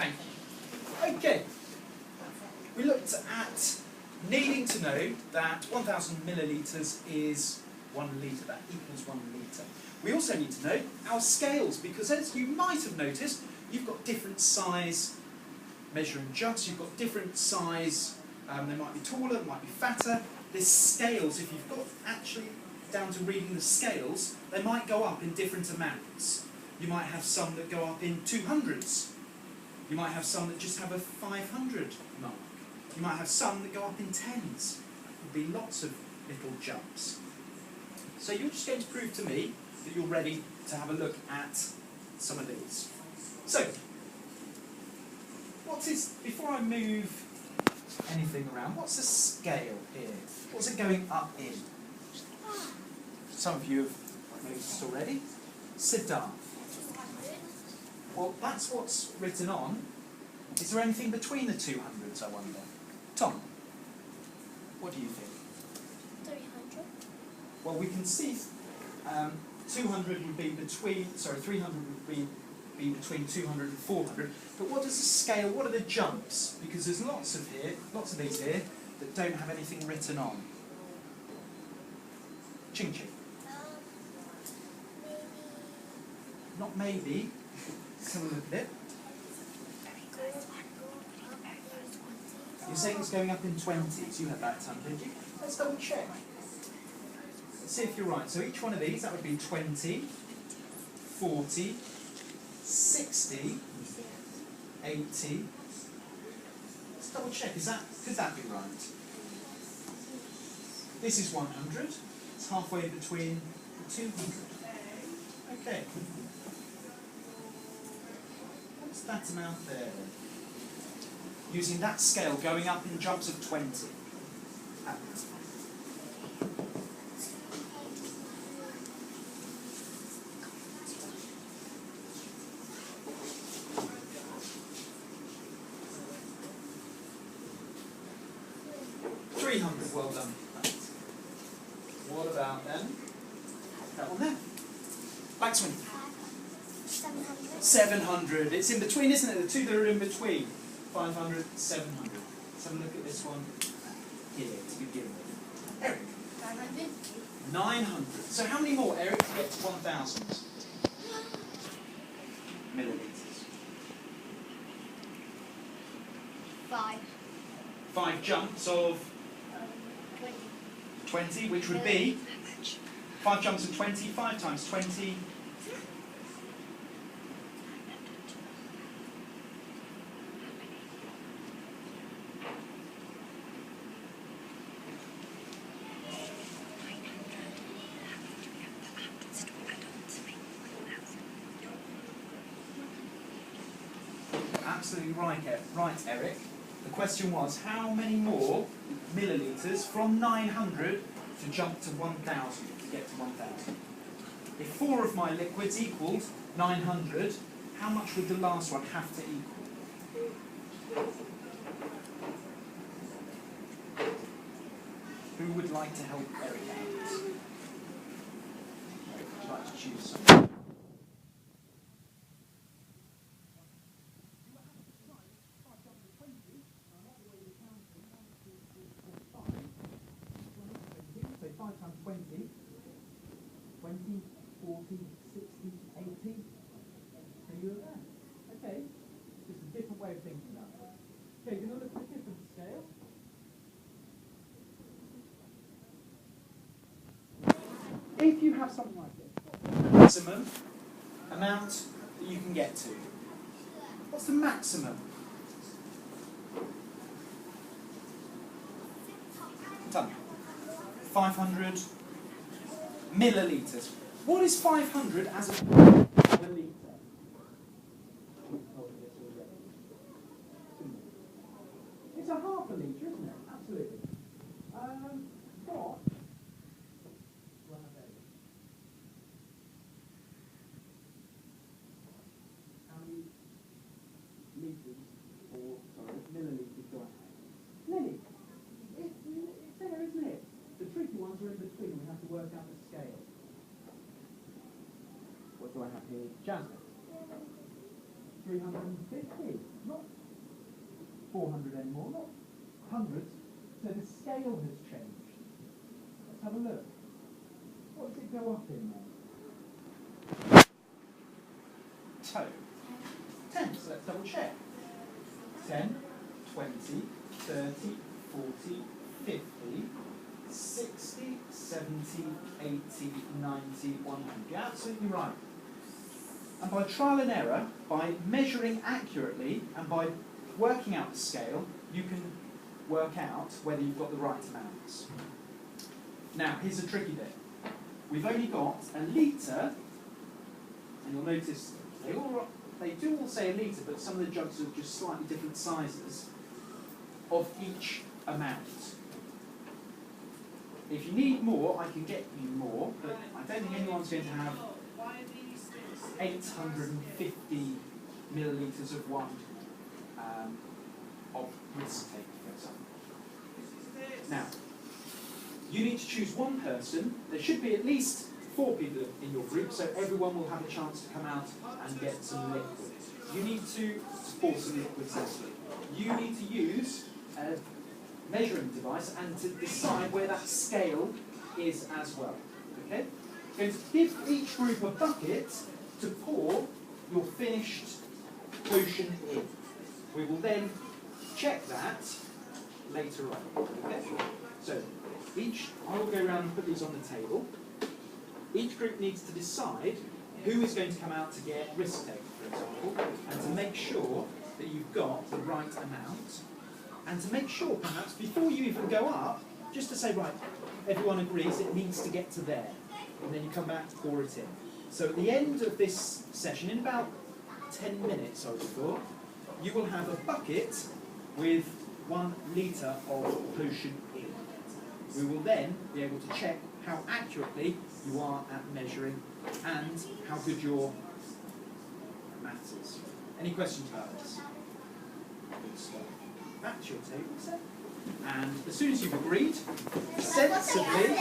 Thank you. Okay. We looked at needing to know that 1,000 millilitres is 1 litre. That equals 1 litre. We also need to know our scales, because as you might have noticed, you've got different size measuring jugs, you've got different size, they might be taller, they might be fatter. There's scales, if you've got actually down to reading the scales, they might go up in different amounts. You might have some that go up in 200s. You might have some that just have a 500 mark. You might have some that go up in 10s. There could be lots of little jumps. So you're just going to prove to me that you're ready to have a look at some of these. So, before I move anything around, what's the scale here? What's it going up in? Some of you have noticed already. Siddharth. Well, that's what's written on. Is there anything between the 200s, I wonder? Tom, what do you think? 300. Well, we can see 200 would be between, sorry, 300 would be between 200 and 400. But what does the scale, what are the jumps? Because there's lots of these here that don't have anything written on. Ching Ching. Maybe. Not maybe. Let's have a look at it. You're saying it's going up in 20s. You had that time, did you? Let's double check. Let's see if you're right. So each one of these, that would be 20, 40, 60, 80. Let's double check. Could that be right? This is 100. It's halfway between the 200. Okay. What's that amount there? Using that scale going up in jumps of 20. 300, well done. What about then? That one there. Backswing. 700. 700. It's in between, isn't it? The two that are in between. 500, 700. Let's have a look at this one here to begin with. Eric. 900. 900. So how many more, Eric, to get to 1,000 millilitres? 5. 5 jumps of 20. 20, which would be 5 jumps of 20, 5 times 20. Absolutely right, Eric. The question was, how many more millilitres from 900 to jump to 1,000, to get to 1,000? If 4 of my liquids equaled 900, how much would the last one have to equal? Who would like to help Eric out? Would you like to choose someone? So 5 times 20, 20, 40, 60, 80. Are you there? Okay. Just a different way of thinking about it. Okay, we're going to look at a different scale. If you have something like this, maximum amount that you can get to. What's the maximum? Ton. 500 millilitres. What is 500 as a milliliter? It's a half a litre, isn't it? Absolutely. What? How many litres or millilitres do I have? Lily. It's there, isn't it? The tricky ones are in between. We have to work out the scale. What do I have here? Jasmine. 350. Not 400 anymore, not hundreds. So the scale has changed. Let's have a look. What does it go up in then? Toe. 10, so let's double check. 10, 20, 30, 40, 50, 60, 70, 80, 90, 100. You're absolutely right. And by trial and error, by measuring accurately and by working out the scale, you can work out whether you've got the right amounts. Now, here's a tricky bit. We've only got a litre, and you'll notice they do all say a litre, but some of the jugs are just slightly different sizes of each amount. If you need more, I can get you more, but I don't think anyone's going to have 850 millilitres of wine of risk taking, for example. Now, you need to choose one person. There should be at least 4 people in your group, so everyone will have a chance to come out and get some liquid. You need to pour some liquid safely. You need to use a measuring device and to decide where that scale is as well. Okay? You're going to give each group a bucket to pour your finished potion in. We will then check that later on. Okay? So I will go around and put these on the table. Each group needs to decide who is going to come out to get risk taking, for example, and to make sure that you've got the right amount, and to make sure, perhaps, before you even go up, just to say, right, everyone agrees it needs to get to there, and then you come back to pour it in. So at the end of this session, in about 10 minutes, I would have thought, you will have a bucket with 1 litre of potion in. We will then be able to check how accurately you are at measuring and how good your maths is. Any questions about this? Good stuff. That's your table set. And as soon as you've agreed, sensibly...